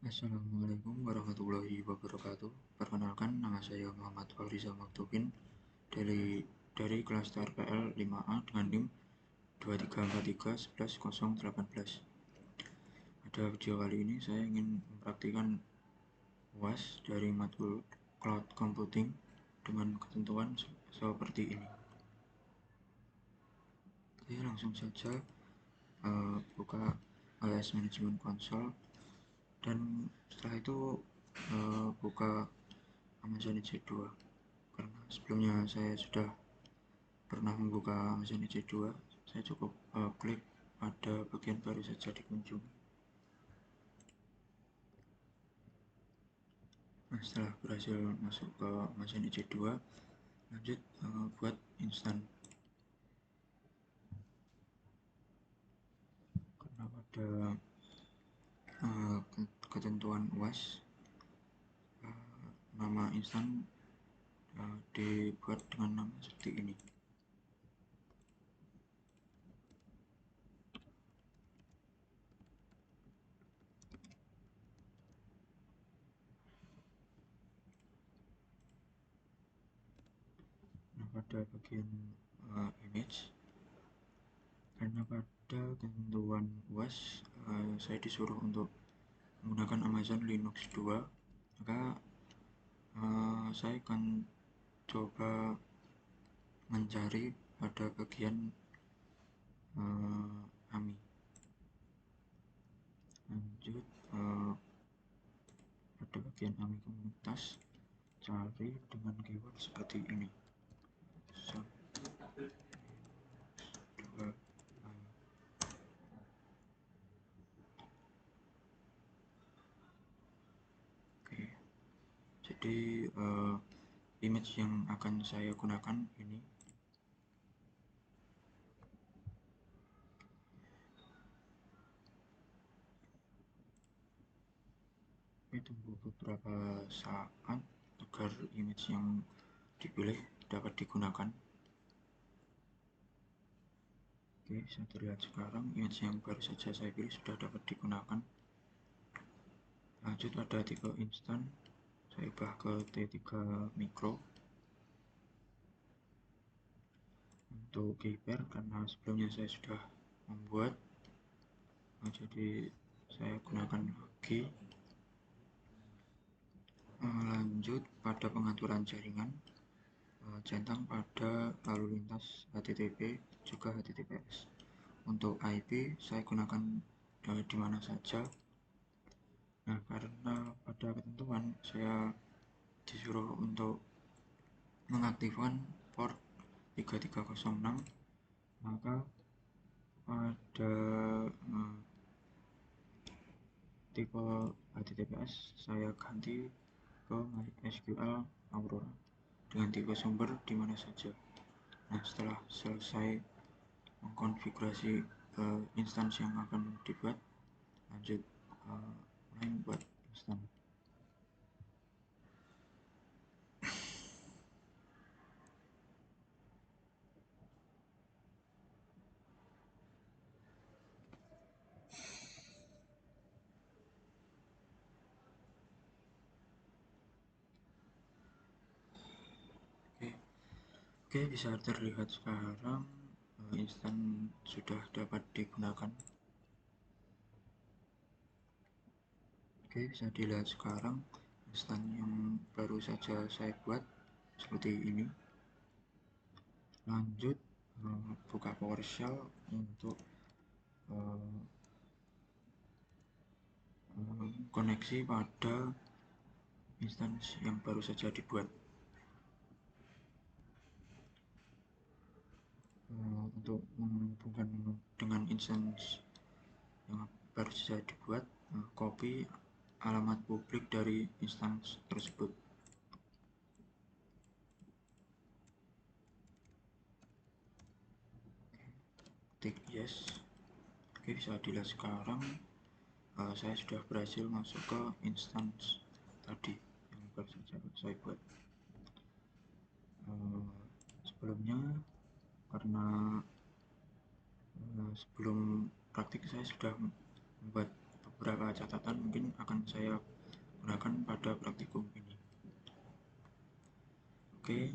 Assalamualaikum warahmatullahi wabarakatuh. Perkenalkan, nama saya Muhammad Faurizal Maktubin dari kelas TRPL 5A dengan NIM 23431118. Pada video kali ini saya ingin mempraktikkan UAS dari matkul Cloud Computing dengan ketentuan seperti ini. Oke, langsung saja buka AS Management Console, dan setelah itu buka Amazon EC2. Karena sebelumnya saya sudah pernah membuka Amazon EC2, saya cukup klik pada bagian baru saja dikunjungi. Nah, setelah berhasil masuk ke Amazon EC2, lanjut buat instan. Karena pada ketentuan UAS, nama instan dibuat dengan nama seperti ini. Nah, pada bagian image, karena pada ketentuan UAS saya disuruh untuk menggunakan Amazon Linux 2, maka saya akan coba mencari pada bagian AMI. Lanjut pada bagian AMI komunitas, cari dengan keyword seperti ini. Oke, jadi image yang akan saya gunakan ini. Tunggu beberapa saat agar image yang dipilih dapat digunakan. Oke, saya terlihat sekarang image yang baru saja saya pilih sudah dapat digunakan. Lanjut ada tipe instan, saya ubah ke T3 Micro. Untuk keypair, karena sebelumnya saya sudah membuat, jadi saya gunakan G. Lanjut pada pengaturan jaringan, centang pada lalu lintas HTTP juga HTTPS. Untuk IP saya gunakan di mana saja. Nah, karena pada ketentuan saya disuruh untuk mengaktifkan port 3306, maka pada tipe HTTPS saya ganti ke MySQL Aurora dengan tipe sumber di mana saja. Nah, setelah selesai mengkonfigurasi instansi yang akan dibuat, lanjut mulai buat instan. Oke, bisa terlihat sekarang instan sudah dapat digunakan. Oke, bisa dilihat sekarang instan yang baru saja saya buat seperti ini. Lanjut buka PowerShell untuk koneksi pada instansi yang baru saja dibuat. Untuk menghubungkan dengan instansi yang baru saja dibuat, copy alamat publik dari instansi tersebut. Klik yes. Oke, bisa dilihat sekarang saya sudah berhasil masuk ke instansi tadi yang baru saja saya buat. Sebelumnya, karena sebelum praktik saya sudah membuat beberapa catatan mungkin akan saya gunakan pada praktikum ini. Oke,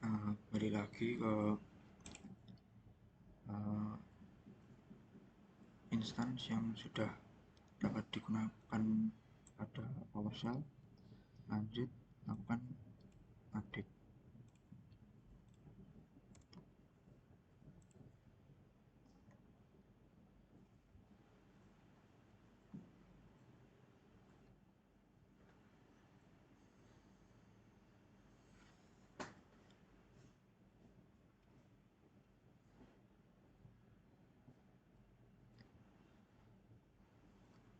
kembali lagi ke instance yang sudah dapat digunakan pada PowerShell. Lanjut, lakukan update.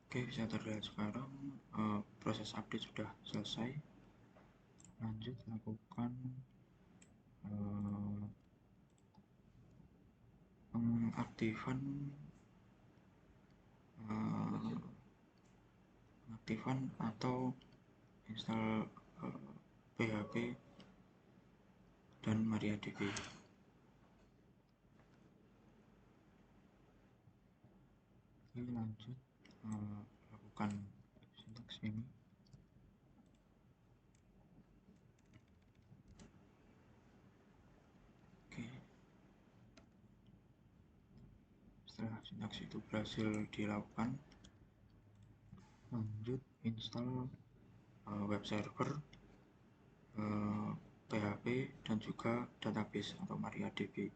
Oke, bisa terlihat sekarang proses update sudah selesai. Lanjut, lakukan pengaktifan atau install PHP dan MariaDB. Oke, lanjut lakukan sintaks ini. Oke, setelah sintaks itu berhasil dilakukan, lanjut install web server, PHP, dan juga database atau MariaDB.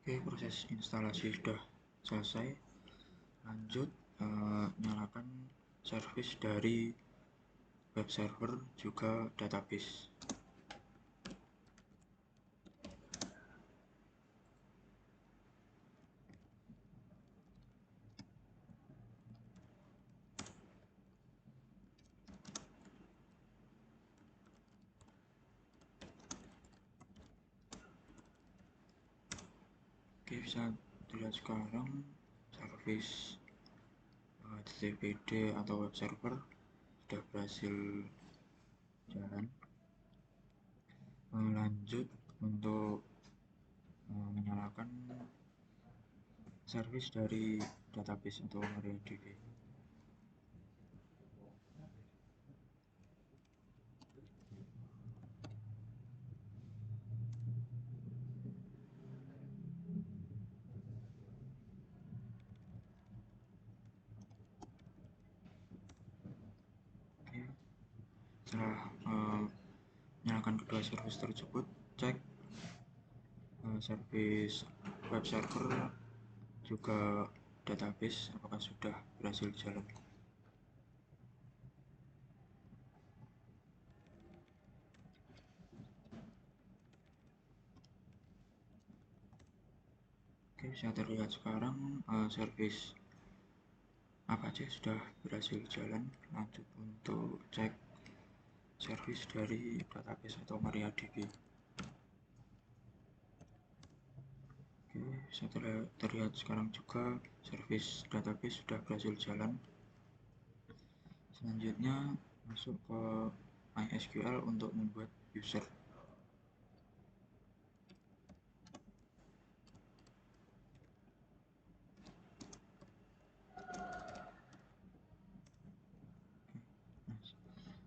Oke, proses instalasi sudah selesai. Lanjut, nyalakan service dari web server juga database. Oke, bisa dilihat sekarang service HTTPD atau web server sudah berhasil jalan. Lanjut untuk menyalakan service dari database atau MariaDB. Oke, setelah menyalakan kedua service tersebut, cek service web server juga database apakah sudah berhasil jalan. Oke, bisa terlihat sekarang service Apache sudah berhasil jalan. Lanjut untuk cek service dari database atau MariaDB. Oke, bisa terlihat sekarang juga service database sudah berhasil jalan. Selanjutnya masuk ke MySQL untuk membuat user.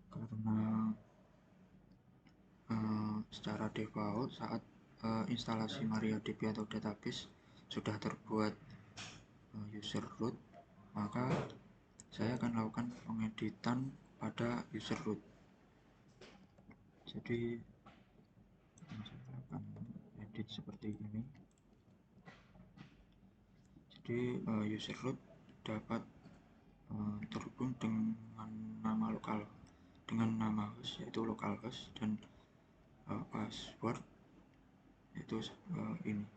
Karena secara default saat instalasi MariaDB atau database sudah terbuat user root, maka saya akan lakukan pengeditan pada user root. Jadi saya akan edit seperti ini. Jadi user root dapat terhubung dengan nama lokal, dengan nama host yaitu localhost, dan password yaitu ini.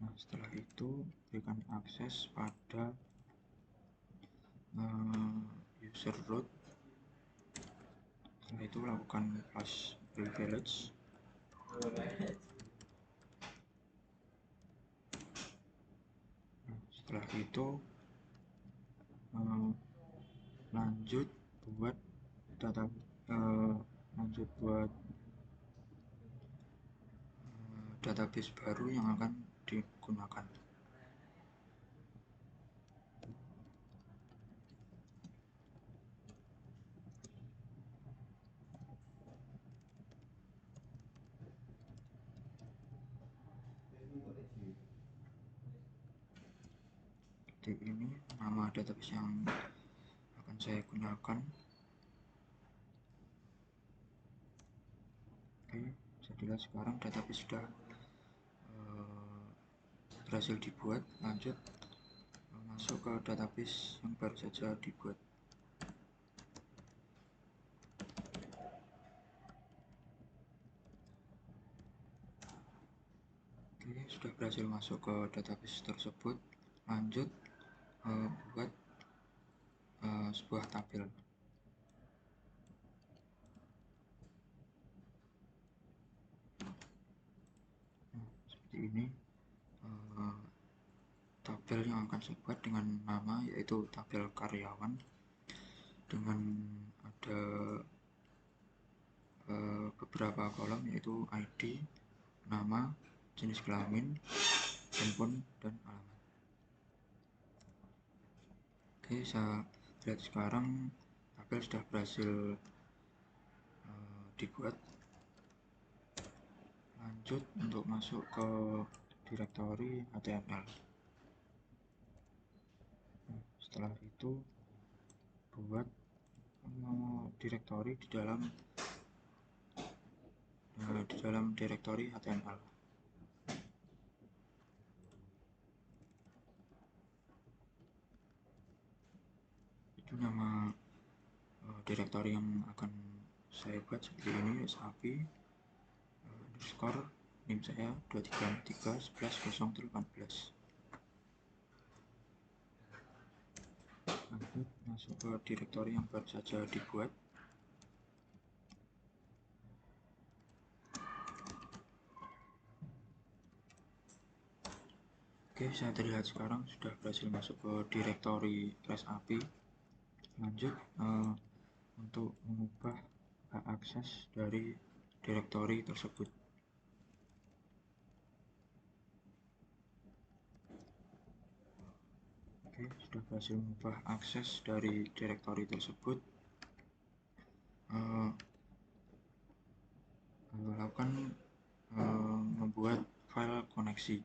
Nah, setelah itu berikan akses pada user root. Setelah itu lakukan pass privilege. Setelah itu lanjut buat data lanjut buat database baru yang akan digunakan. Seperti ini nama database yang akan saya gunakan. Oke, jadilah sekarang database sudah berhasil dibuat. Lanjut masuk ke database yang baru saja dibuat. Oke, sudah berhasil masuk ke database tersebut. Lanjut buat sebuah tabel. Seperti ini tabel yang akan saya buat dengan nama yaitu tabel karyawan, dengan ada beberapa kolom yaitu ID, nama, jenis kelamin, handphone, dan alamat. Oke, saya lihat sekarang tabel sudah berhasil dibuat. Lanjut untuk masuk ke direktori HTML. Setelah itu buat direktori di dalam direktori HTML. Itu nama direktori yang akan saya buat seperti ini, sapi underscore NIM saya 2331118. Lanjut masuk ke direktori yang baru saja dibuat. Oke, saya terlihat sekarang sudah berhasil masuk ke direktori REST API. Lanjut untuk mengubah hak akses dari direktori tersebut. Oke, sudah berhasil mengubah akses dari direktori tersebut. Lakukan membuat file koneksi.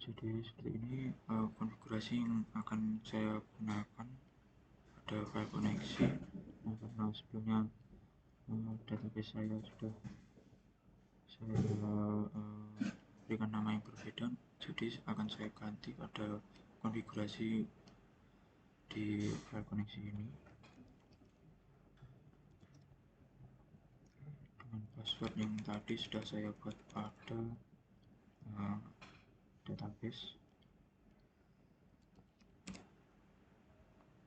Jadi seperti ini konfigurasi yang akan saya gunakan. Ada file koneksi. Nah, karena sebelumnya database saya sudah saya berikan nama yang berbeda, jadi akan saya ganti pada konfigurasi di file koneksi ini dengan password yang tadi sudah saya buat pada database.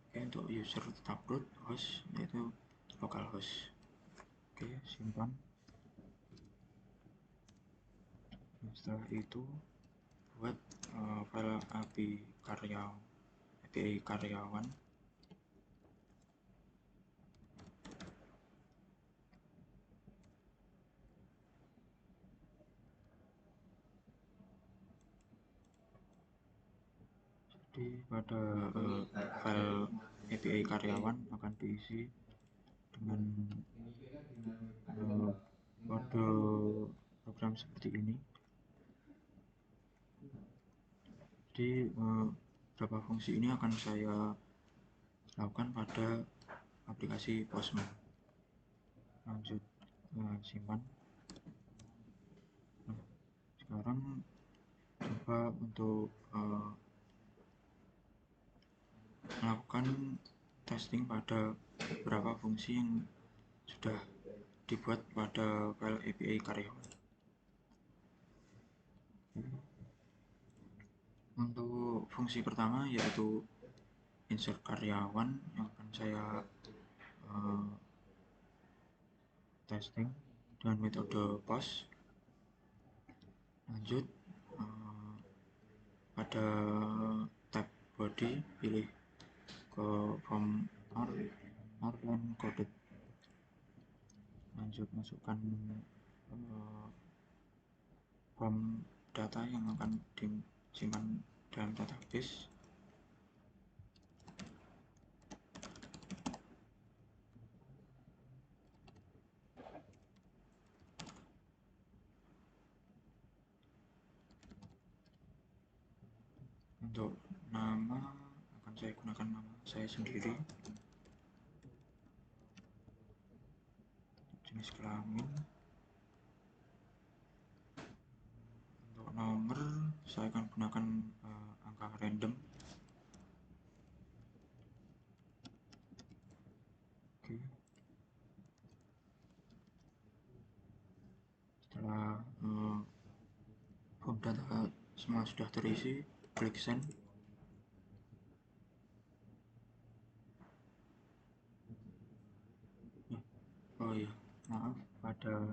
Oke, untuk user tetap root, host yaitu localhost. Oke, simpan. Setelah itu buat file API karyawan. Jadi pada file API karyawan akan diisi dengan kode program seperti ini. Jadi beberapa fungsi ini akan saya lakukan pada aplikasi Postman. Lanjut simpan. Nah, sekarang coba untuk melakukan testing pada beberapa fungsi yang sudah dibuat pada file API karyawan. Untuk fungsi pertama yaitu insert karyawan yang akan saya testing dengan metode post. Lanjut pada tab body, pilih ke form outline coded. Lanjut masukkan form data yang akan disimpan dalam database. Untuk nama akan saya gunakan nama saya sendiri. Jenis kelamin. Untuk nomor saya akan gunakan angka random. Oke. Setelah form data semua sudah terisi, klik send. Oh iya, maaf, pada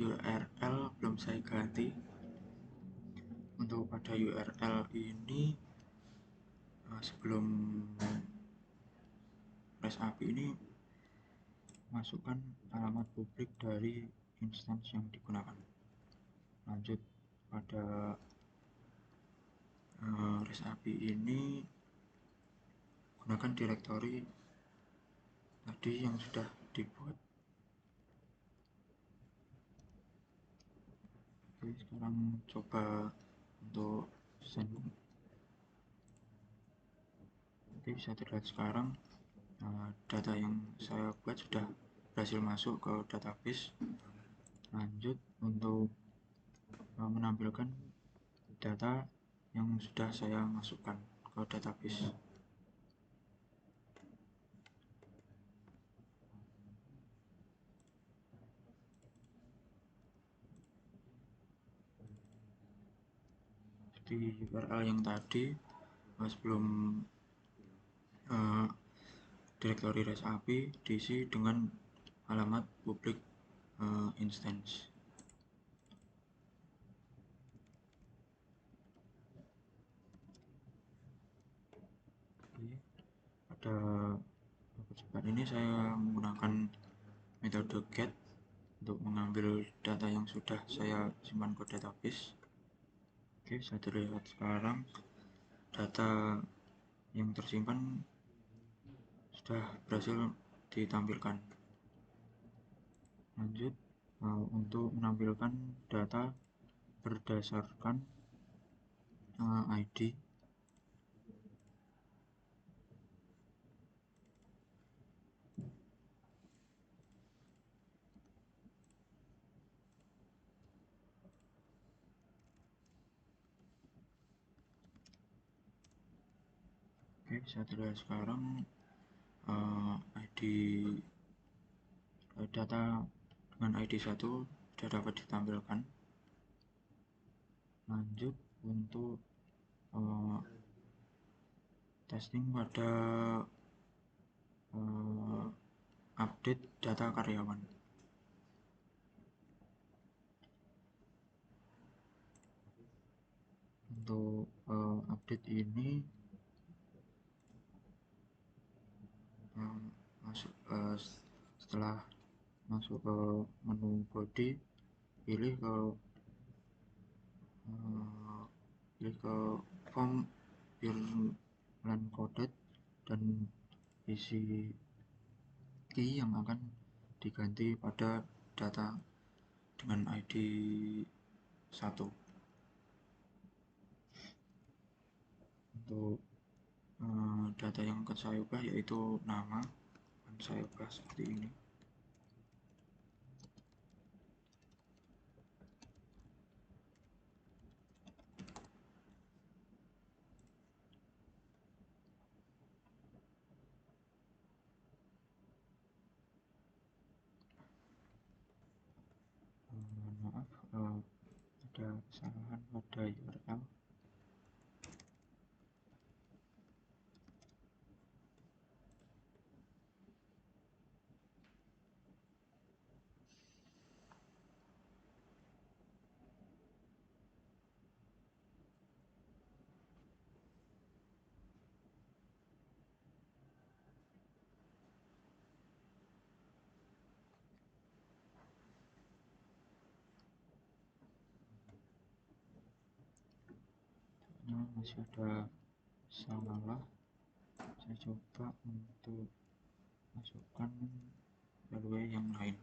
URL belum saya ganti. Untuk pada URL ini sebelum REST API ini masukkan alamat publik dari instance yang digunakan. Lanjut pada REST API ini gunakan direktori tadi yang sudah dibuat. Oke, sekarang coba untuk send. Oke, bisa terlihat sekarang data yang saya buat sudah berhasil masuk ke database. Lanjut untuk menampilkan data yang sudah saya masukkan ke database. Di URL yang tadi sebelum direktori REST API diisi dengan alamat publik instance. Pada percobaan ini saya menggunakan metode get untuk mengambil data yang sudah saya simpan ke database. Oke, bisa terlihat sekarang data yang tersimpan sudah berhasil ditampilkan. Lanjut untuk menampilkan data berdasarkan ID. Oke, bisa terlihat sekarang ID data dengan ID 1 sudah dapat ditampilkan. Lanjut untuk testing pada update data karyawan. Untuk update ini setelah masuk ke menu body, pilih ke form purely coded dan isi key yang akan diganti pada data dengan ID 1. Untuk data yang akan saya ubah yaitu nama, akan saya ubah seperti ini. Maaf, ada kesalahan pada URL. Nah, masih ada salah. Saya coba untuk masukkan value yang lain.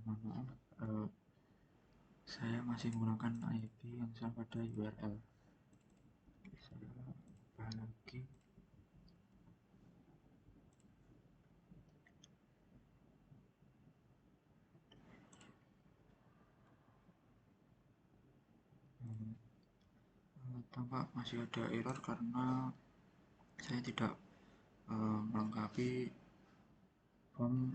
Mohon maaf, saya masih menggunakan IP yang sama pada URL. Saya ubah lagi. Tampak masih ada error karena saya tidak melengkapi form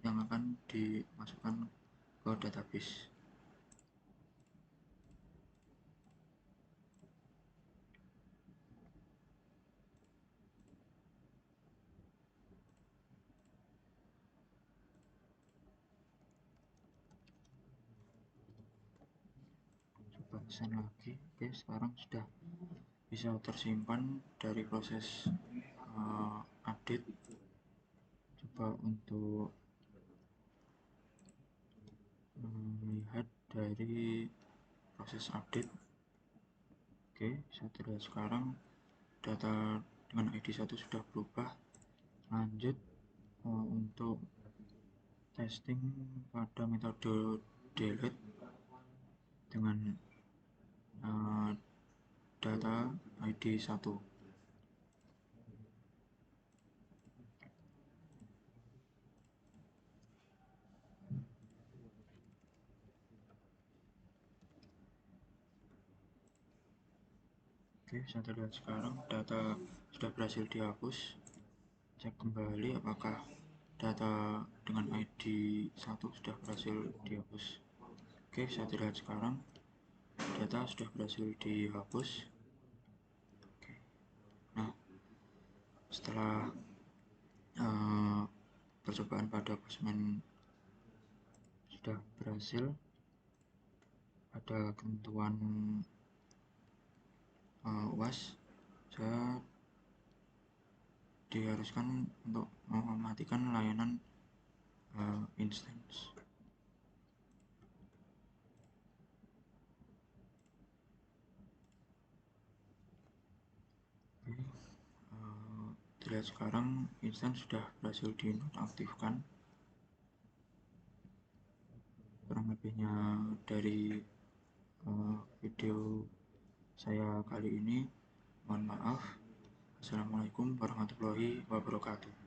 yang akan dimasukkan ke database. Coba send lagi. Oke, sekarang sudah bisa tersimpan dari proses update. Coba untuk melihat dari proses update. Oke, saya lihat sekarang data dengan ID 1 sudah berubah. Lanjut untuk testing pada metode delete dengan data ID 1. Oke, saya lihat sekarang data sudah berhasil dihapus. Cek kembali apakah data dengan ID 1 sudah berhasil dihapus. Oke, saya lihat sekarang data sudah berhasil dihapus. Oke. Nah, setelah percobaan pada Postman sudah berhasil, ada ketentuan UAS, saya diharuskan untuk mematikan layanan instance. Oke, terlihat sekarang instance sudah berhasil dinonaktifkan. Kurang lebihnya dari video saya kali ini, mohon maaf. Assalamualaikum warahmatullahi wabarakatuh.